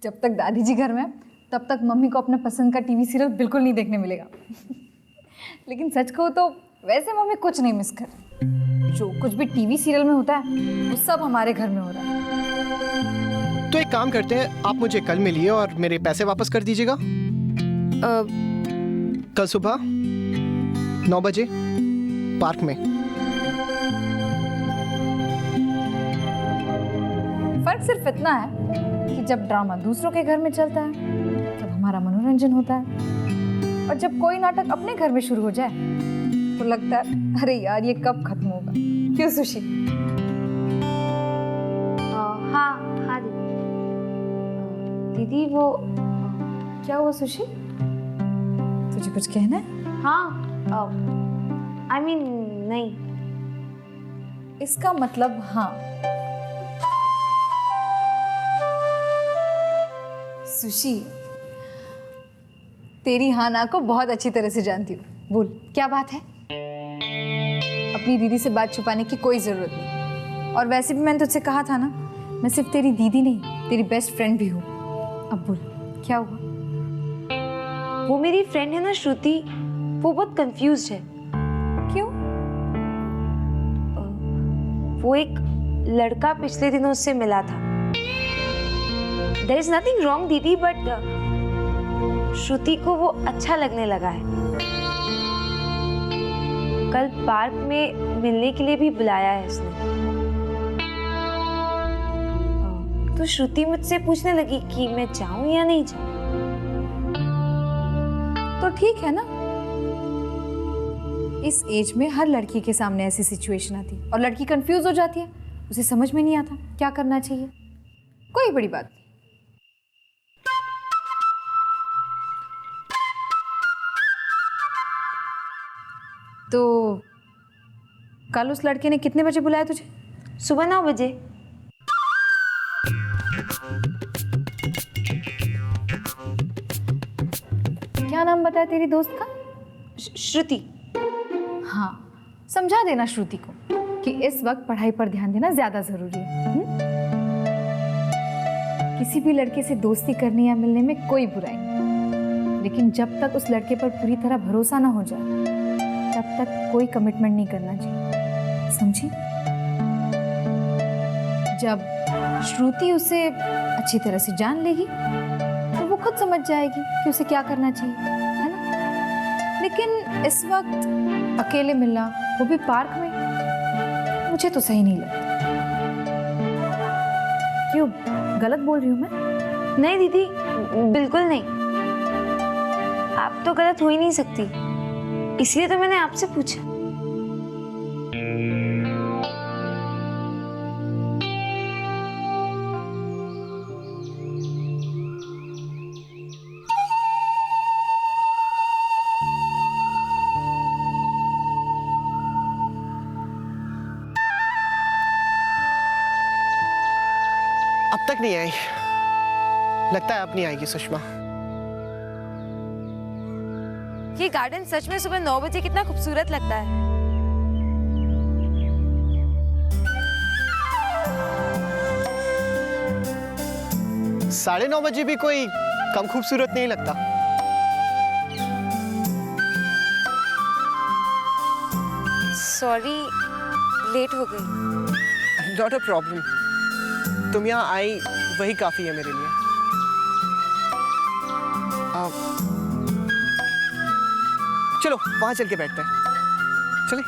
जब तक दादी जी घर में है, तब तक मम्मी को अपने पसंद का टीवी सीरियल बिल्कुल नहीं देखने मिलेगा। लेकिन सच कहूँ तो वैसे मम्मी कुछ नहीं मिस कर। जो कुछ भी टीवी सीरियल में होता है वो सब हमारे घर में हो रहा है। तो एक काम करते हैं, आप मुझे कल मिलिए और मेरे पैसे वापस कर दीजिएगा। कल सुबह 9 बजे पार्क में। फर्क सिर्फ इतना है कि जब ड्रामा दूसरों के घर में चलता है तब हमारा मनोरंजन होता है, और जब कोई नाटक अपने घर में शुरू हो जाए तो लगता है अरे यार ये कब खत्म होगा। क्यों सुशी? हाँ हाँ दीदी। दीदी वो क्या हुआ सुशी? तुझे कुछ कहना है? हाँ आई मीन नहीं। इसका मतलब हाँ। सुशी, तेरी हाँ ना को बहुत अच्छी तरह से जानती हूँ। बोल क्या बात है? अपनी दीदी से बात छुपाने की कोई जरूरत नहीं। और वैसे भी मैंने तुझसे कहा था ना, मैं सिर्फ तेरी दीदी नहीं, तेरी बेस्ट फ्रेंड भी हूँ। अब बोल क्या हुआ? वो मेरी फ्रेंड है ना श्रुति, वो बहुत कंफ्यूज्ड है। क्यों? वो एक लड़का पिछले दिनों उससे मिला था। There is nothing wrong दीदी, बट श्रुति को वो अच्छा लगने लगा है। कल पार्क में मिलने के लिए भी बुलाया है उसने। तो श्रुति मुझसे पूछने लगी कि मैं जाऊं या नहीं जाऊं। तो ठीक है ना, इस एज में हर लड़की के सामने ऐसी सिचुएशन आती है और लड़की कंफ्यूज हो जाती है, उसे समझ में नहीं आता क्या करना चाहिए। कोई बड़ी बात नहीं। तो कल उस लड़के ने कितने बजे बुलाया तुझे? सुबह 9 बजे। क्या नाम बताया तेरी दोस्त का? श्रुति। हाँ, समझा देना श्रुति को कि इस वक्त पढ़ाई पर ध्यान देना ज्यादा जरूरी है। किसी भी लड़के से दोस्ती करने या मिलने में कोई बुराई नहीं, लेकिन जब तक उस लड़के पर पूरी तरह भरोसा ना हो जाए तब तक कोई कमिटमेंट नहीं करना चाहिए, समझी? जब श्रुति उसे अच्छी तरह से जान लेगी तो वो खुद समझ जाएगी कि उसे क्या करना चाहिए, है ना? लेकिन इस वक्त अकेले मिलना, वो भी पार्क में, मुझे तो सही नहीं लगता। क्यों, गलत बोल रही हूँ मैं? नहीं दीदी, बिल्कुल नहीं। आप तो गलत हो ही नहीं सकती, इसलिए तो मैंने आपसे पूछा। अब तक नहीं आई, लगता है अब नहीं आएगी सुषमा। ये गार्डन सच में सुबह 9 बजे कितना खूबसूरत लगता है। 9:30 बजे भी कोई कम खूबसूरत नहीं लगता। सॉरी, लेट हो गई। नॉट अ प्रॉब्लम, तुम यहाँ आई वही काफी है मेरे लिए। चलो वहां चल के बैठते हैं, चले?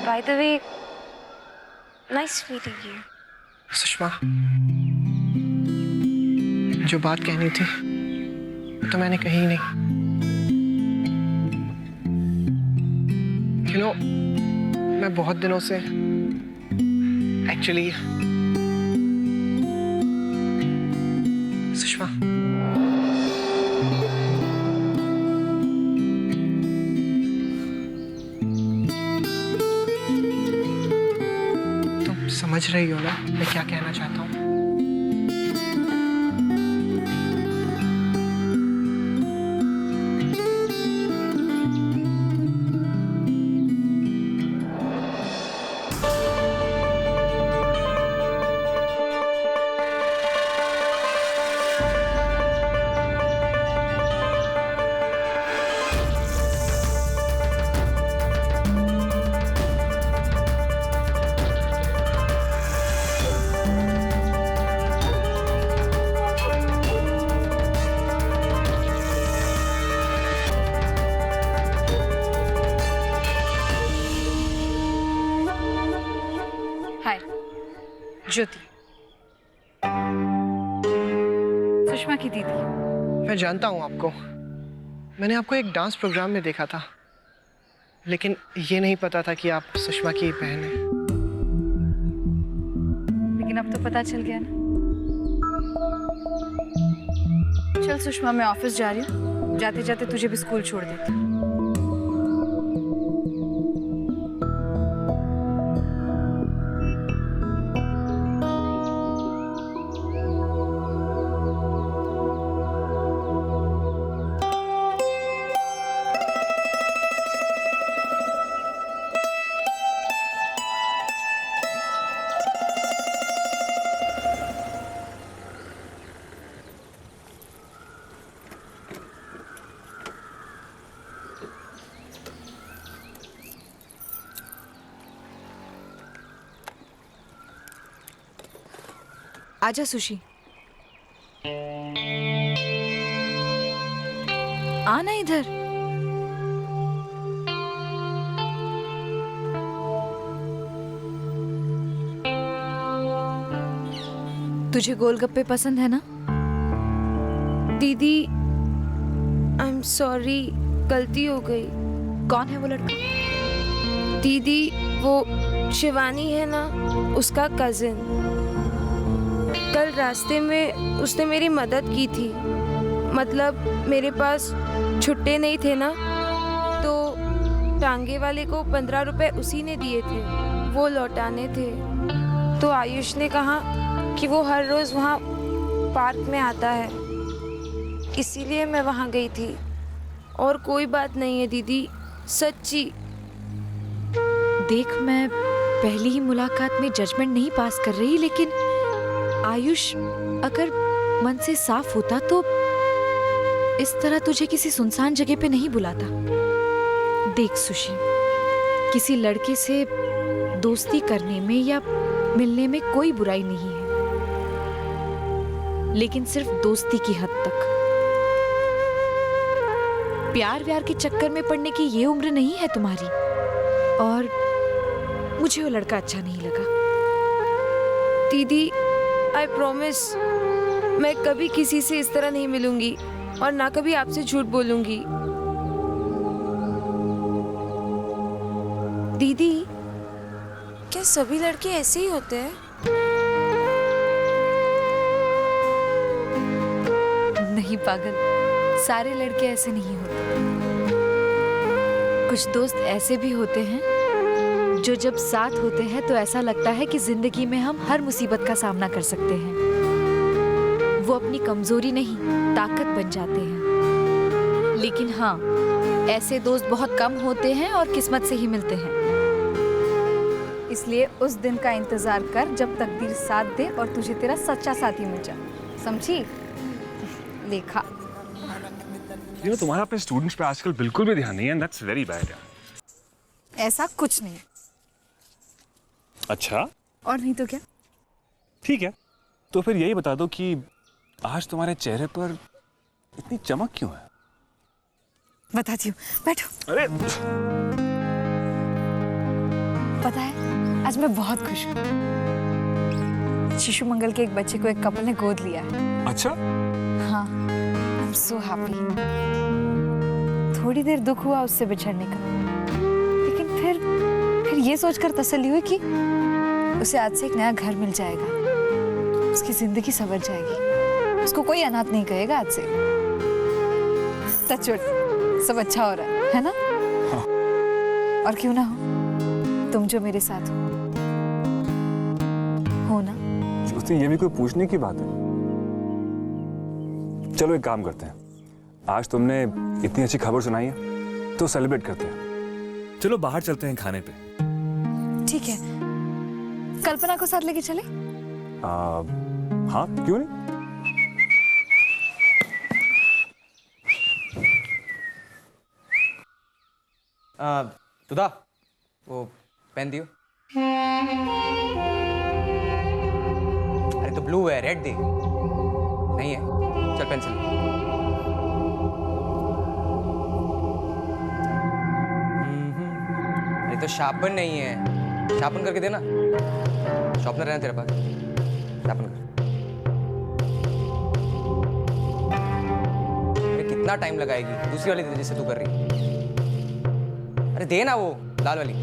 By the way, nice meeting you. Sushma, जो बात कहनी थी तो मैंने कही नहीं। You know, मैं बहुत दिनों से एक्चुअली सुषमा, तुम समझ रही हो ना मैं क्या कहना चाहता हूँ? हाय, ज्योति, सुषमा की दीदी। मैं जानता हूँ आपको, मैंने आपको एक डांस प्रोग्राम में देखा था, लेकिन ये नहीं पता था कि आप सुषमा की बहन हैं। लेकिन अब तो पता चल गया ना। चल सुषमा, मैं ऑफिस जा रही हूँ, जाते जाते तुझे भी स्कूल छोड़ देती हूँ। आजा सुशी, आना इधर। तुझे गोलगप्पे पसंद है ना? दीदी, आई एम सॉरी, गलती हो गई। कौन है वो लड़का? दीदी, वो शिवानी है ना, उसका कजिन। कल रास्ते में उसने मेरी मदद की थी, मतलब मेरे पास छुट्टे नहीं थे ना, तो टांगे वाले को 15 रुपए उसी ने दिए थे, वो लौटाने थे। तो आयुष ने कहा कि वो हर रोज वहाँ पार्क में आता है, इसीलिए मैं वहाँ गई थी। और कोई बात नहीं है दीदी, सच्ची। देख, मैं पहली ही मुलाकात में जजमेंट नहीं पास कर रही, लेकिन आयुष अगर मन से साफ होता तो इस तरह तुझे किसी सुनसान जगह पे नहीं बुलाता। देख सुशी, किसी लड़के से दोस्ती करने में या मिलने में कोई बुराई नहीं है, लेकिन सिर्फ दोस्ती की हद तक। प्यार व्यार के चक्कर में पड़ने की ये उम्र नहीं है तुम्हारी। और मुझे वो लड़का अच्छा नहीं लगा। दीदी, आई प्रॉमिस, मैं कभी किसी से इस तरह नहीं मिलूंगी और ना कभी आपसे झूठ बोलूंगी। दीदी, क्या सभी लड़के ऐसे ही होते हैं? नहीं पागल, सारे लड़के ऐसे नहीं होते। कुछ दोस्त ऐसे भी होते हैं जो जब साथ होते हैं तो ऐसा लगता है कि जिंदगी में हम हर मुसीबत का सामना कर सकते हैं। वो अपनी कमजोरी नहीं, ताकत बन जाते हैं। लेकिन हाँ, ऐसे दोस्त बहुत कम होते हैं और किस्मत से ही मिलते हैं। इसलिए उस दिन का इंतजार कर जब तकदीर साथ दे और तुझे तेरा सच्चा साथी मिल जाए, समझी? लेखा, तुम्हारा अपने स्टूडेंट्स पे आजकल बिल्कुल भी ध्यान नहीं है, दैट्स वेरी बैड। ऐसा कुछ नहीं। अच्छा, और नहीं तो क्या? ठीक है, तो फिर यही बता दो कि आज तुम्हारे चेहरे पर इतनी चमक क्यों है? बताती हूँ, बैठो। अरे पता है, आज मैं बहुत खुश हूँ। शिशु मंगल के एक बच्चे को एक कपल ने गोद लिया है। अच्छा? हाँ, आई एम सो हैप्पी। थोड़ी देर दुख हुआ उससे बिछड़ने का, लेकिन फिर ये सोचकर तसल्ली हुई कि उसे आज से एक नया घर मिल जाएगा, उसकी जिंदगी संवर जाएगी, उसको कोई अनाथ नहीं कहेगा आज से। टचवुड, सब अच्छा हो रहा है ना? हाँ। और क्यों ना हो, तुम जो मेरे साथ हो ना। ज्योति, ये भी कोई पूछने की बात है? चलो एक काम करते हैं, आज तुमने इतनी अच्छी खबर सुनाई है तो सेलिब्रेट करते हैं। चलो बाहर चलते हैं खाने पे। ठीक है, कल्पना को साथ लेके चले? हाँ, क्यों नहीं। सुधा, वो पेन दियो। अरे तो ब्लू है, रेड दे। नहीं है, चल पेंसिल। अरे तो शार्पन नहीं है, शार्पन करके देना। शॉर्पनर है ना तेरे पास, शार्पन कर। अरे कितना टाइम लगाएगी, दूसरी वाली दे जैसे तू कर रही। अरे दे ना वो लाल वाली।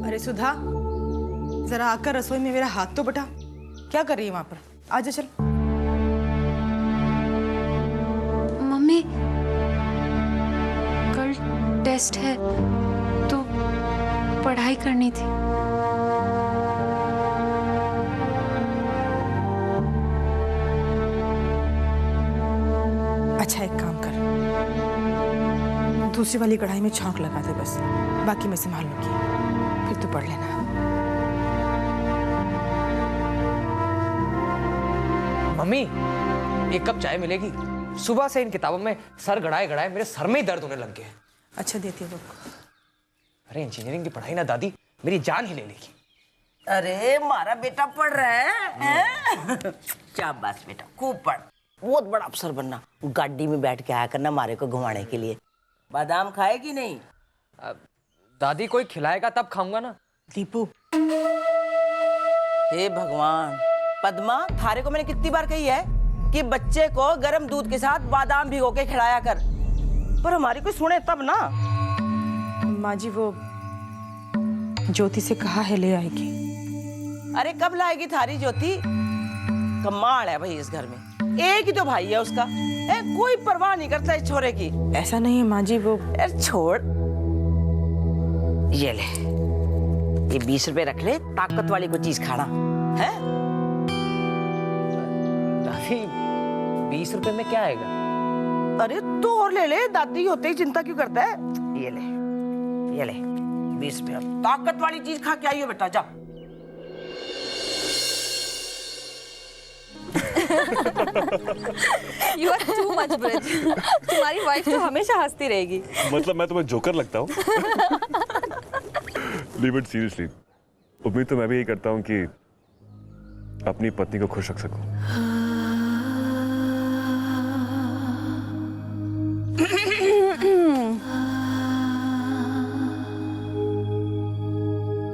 अरे सुधा, जरा आकर रसोई में मेरा हाथ तो बटा। क्या कर रही है वहां पर? आजा चल। मम्मी, कल टेस्ट है तो पढ़ाई करनी थी। अच्छा, एक काम कर, दूसरी वाली कढ़ाई में छौंक लगा दे बस, बाकी मैं संभाल लूंगी, फिर तू पढ़ लेना। मम्मी, एक कप चाय मिलेगी? सुबह से इन किताबों में सर गड़ाए गड़ाए मेरे सर में ही दर्द होने लग गया है। अच्छा देती है वो। अरे इंजीनियरिंग की पढ़ाई ना दादी मेरी जान ही ले लेगी। अरे मारा बेटा पढ़ रहा है? शाबाश बेटा, खूब पढ़, बहुत बड़ा अफसर बनना। गाड़ी में बैठ के आया करना मारे को घुमाने के लिए। बादाम खाएगी नहीं? दादी कोई खिलाएगा तब खाऊंगा ना। दीपू, हे भगवान, पद्मा, थारे को मैंने कितनी बार कही है कि बच्चे को गर्म दूध के साथ बादाम भिगो के खिलाया कर, पर हमारी कोई सुने तब ना। माँ जी वो ज्योति से कहा है ले आएगी। अरे कब लाएगी थारी ज्योति? कमाल है भाई, इस घर में एक ही तो भाई है उसका, कोई परवाह नहीं करता इस छोरे की। ऐसा नहीं है माँ जी, वो छोड़, ये ले, ये 20 रुपए रख ले, ताकत वाली कोई चीज खाना है। दादी 20 रुपए में क्या आएगा? अरे तो और ले ले, दादी होते ही चिंता क्यों करता है। ये ले, ये ले 20 रुपए, ताकत वाली चीज खा के आइयो बेटा, जा। You are too much, bridge. तुम्हारी वाइफ तो हमेशा हंसती रहेगी। मतलब मैं तुम्हें जोकर लगता हूँ? नहीं, बट सीरियसली उम्मीद तो मैं भी यही करता हूँ कि अपनी पत्नी को खुश रख सकूं।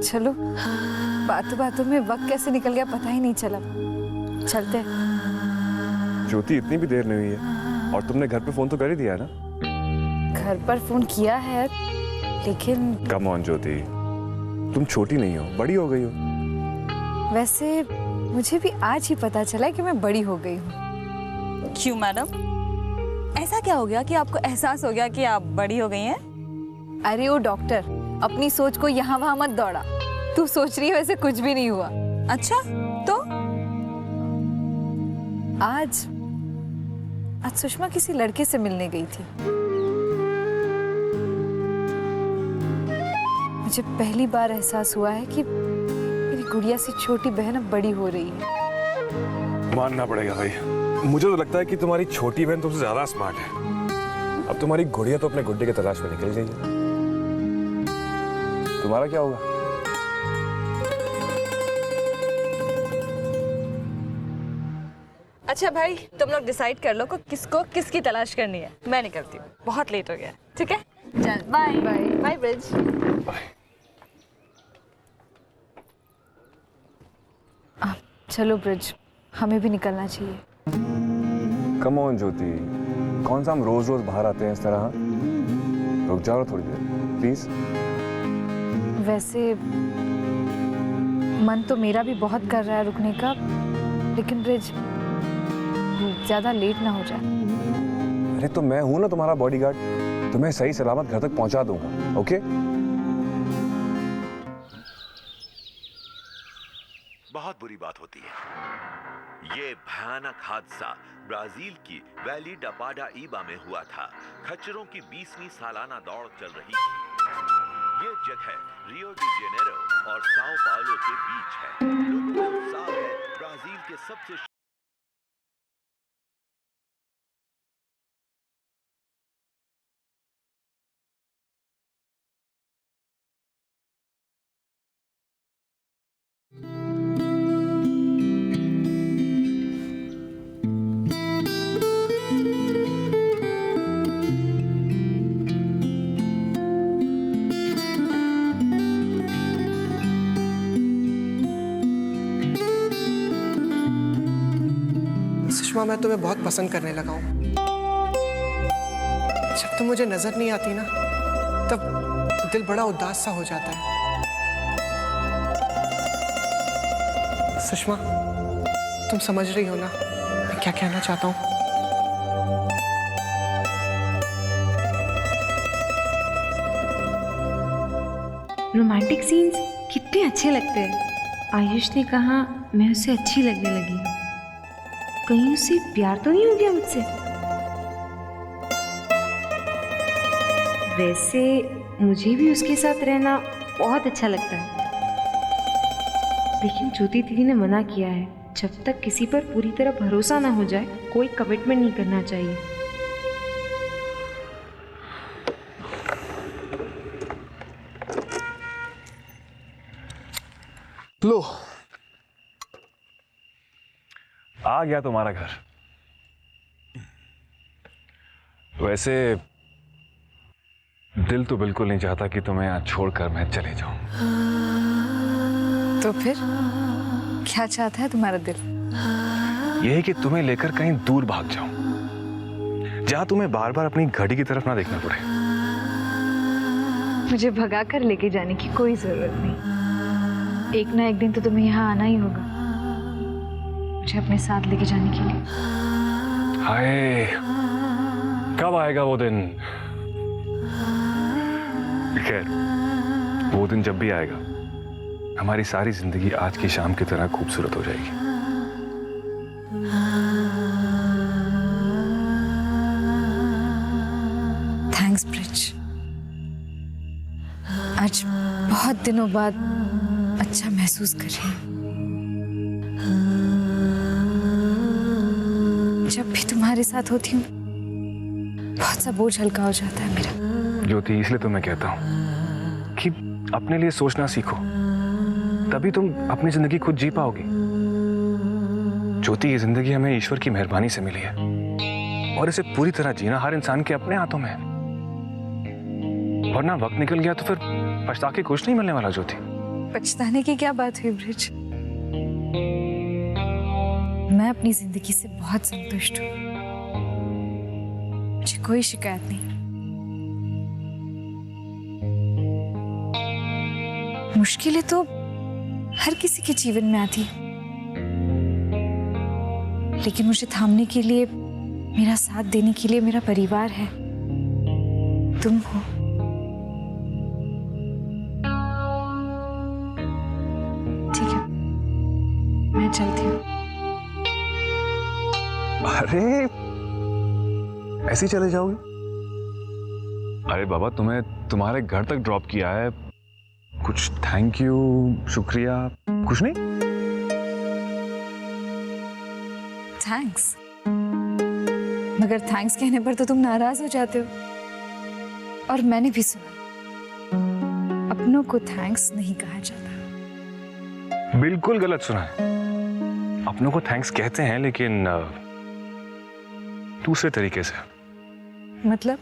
चलो, बातों बातों में वक्त कैसे निकल गया पता ही नहीं चला। चलते हैं। ज्योति, इतनी भी देर नहीं हुई है और तुमने घर पे फोन तो कर ही दिया है ना? घर पर फोन किया है, लेकिन कम ऑन ज्योति, तुम छोटी नहीं हो, बड़ी हो गई हो। वैसे मुझे भी आज ही पता चला कि मैं बड़ी हो गई हूँ। क्यों मैडम, ऐसा क्या हो गया कि आपको एहसास हो गया कि आप बड़ी हो गई हैं? अरे ओ डॉक्टर, अपनी सोच को यहाँ वहां मत दौड़ा। तू सोच रही है वैसे कुछ भी नहीं हुआ। अच्छा, तो आज सुषमा किसी लड़के से मिलने गई थी। मुझे पहली बार एहसास हुआ है कि मेरी गुड़िया से छोटी बहन अब बड़ी हो रही है। मानना पड़ेगा भाई, मुझे तो लगता है कि तुम्हारी छोटी बहन तुमसे ज्यादा स्मार्ट है। अब तुम्हारी गुड़िया तो अपने गुड्डे की तलाश में निकल गई है। तुम्हारा क्या होगा? अच्छा भाई, तुम लोग डिसाइड कर लो को किसको किसकी तलाश करनी है। मैं निकलती हूँ, बहुत लेट हो गया। ठीक है, चल बाय बाय बाय ब्रिज। चलो ब्रिज, हमें भी निकलना चाहिए। कम ऑन ज्योति, कौन सा हम रोज रोज बाहर आते हैं इस तरह? रुक जाओ थोड़ी देर प्लीज। वैसे मन तो मेरा भी बहुत कर रहा है रुकने का, लेकिन ब्रिज ज्यादा लेट ना हो जाए। अरे तो मैं हूं ना तुम्हारा बॉडीगार्ड, तुम्हें सही सलामत घर तक पहुंचा दूंगा। ओके? बहुत बुरी बात होती है। ये भयानक हादसा ब्राजील की वैली डा पाराइबा में हुआ था। खच्चरों की 20वीं सालाना दौड़ चल रही थी। ये जगह रियो डी जेनेरो और साओ पाउलो के बीच है। लोगों में उत्साह है ब्राजील के सबसे सुषमा, मैं तुम्हें बहुत पसंद करने लगा हूँ। जब तुम मुझे नजर नहीं आती ना, तब दिल बड़ा उदास सा हो जाता है। सुषमा, तुम समझ रही हो ना मैं क्या कहना चाहता हूँ? रोमांटिक सीन्स कितने अच्छे लगते हैं। आयुष ने कहा मैं उसे अच्छी लगने लगी। कहीं उसे प्यार तो नहीं हो गया मुझसे? वैसे मुझे भी उसके साथ रहना बहुत अच्छा लगता है, लेकिन ज्योति दीदी ने मना किया है, जब तक किसी पर पूरी तरह भरोसा ना हो जाए कोई कमिटमेंट नहीं करना चाहिए। लो, आ गया तुम्हारा घर। वैसे दिल तो बिल्कुल नहीं चाहता कि तुम्हें आज छोड़कर मैं चले जाऊं। तो फिर क्या चाहता है तुम्हारा दिल? यह है कि तुम्हें लेकर कहीं दूर भाग जाऊं, जहां तुम्हें बार बार अपनी घड़ी की तरफ ना देखना पड़े। मुझे भगा कर लेके जाने की कोई जरूरत नहीं। एक ना एक दिन तो तुम्हें यहाँ आना ही होगा मुझे अपने साथ लेके जाने के लिए। हाय, कब आएगा वो दिन? खैर, वो दिन जब भी आएगा हमारी सारी जिंदगी आज की शाम की तरह खूबसूरत हो जाएगी। थैंक्स ब्रिज, आज बहुत दिनों बाद अच्छा महसूस कर रही हूँ। जब भी तुम्हारे साथ होती हूँ बहुत सा बोझ हल्का हो जाता है मेरा। ज्योति, इसलिए तो मैं कहता हूं कि अपने लिए सोचना सीखो, तभी तुम अपनी जिंदगी खुद जी पाओगी। ज्योति, ये जिंदगी हमें ईश्वर की मेहरबानी से मिली है और इसे पूरी तरह जीना हर इंसान के अपने हाथों में है। वरना वक्त निकल गया तो फिर पछता के कुछ नहीं मिलने वाला। ज्योति, पछताने की क्या बात हुई ब्रिज? मैं अपनी जिंदगी से बहुत संतुष्ट हूँ, मुझे कोई शिकायत नहीं। मुश्किलें तो हर किसी के जीवन में आती है, लेकिन मुझे थामने के लिए, मेरा साथ देने के लिए मेरा परिवार है, तुम हो। ठीक है, मैं चलती हूँ। अरे ऐसे ही चले जाओगे? अरे बाबा, तुम्हें तुम्हारे घर तक ड्रॉप किया है, कुछ थैंक यू, शुक्रिया कुछ नहीं? थैंक्स? मगर थैंक्स कहने पर तो तुम नाराज हो जाते हो। और मैंने भी सुना अपनों को थैंक्स नहीं कहा जाता। बिल्कुल गलत सुना है। अपनों को थैंक्स कहते हैं, लेकिन दूसरे तरीके से। मतलब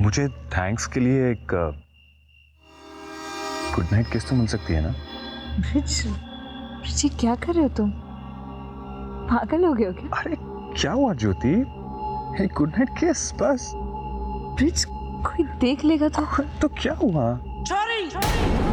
मुझे थैंक्स के लिए एक गुड नाइट किस तो मिल सकती है ना? ब्रिज, क्या कर रहे हो तुम? पागल हो गए हो क्या? अरे क्या हुआ ज्योति? एक गुड नाइट किस बस। ब्रिज, कोई देख लेगा तो? तो क्या हुआ? छोरी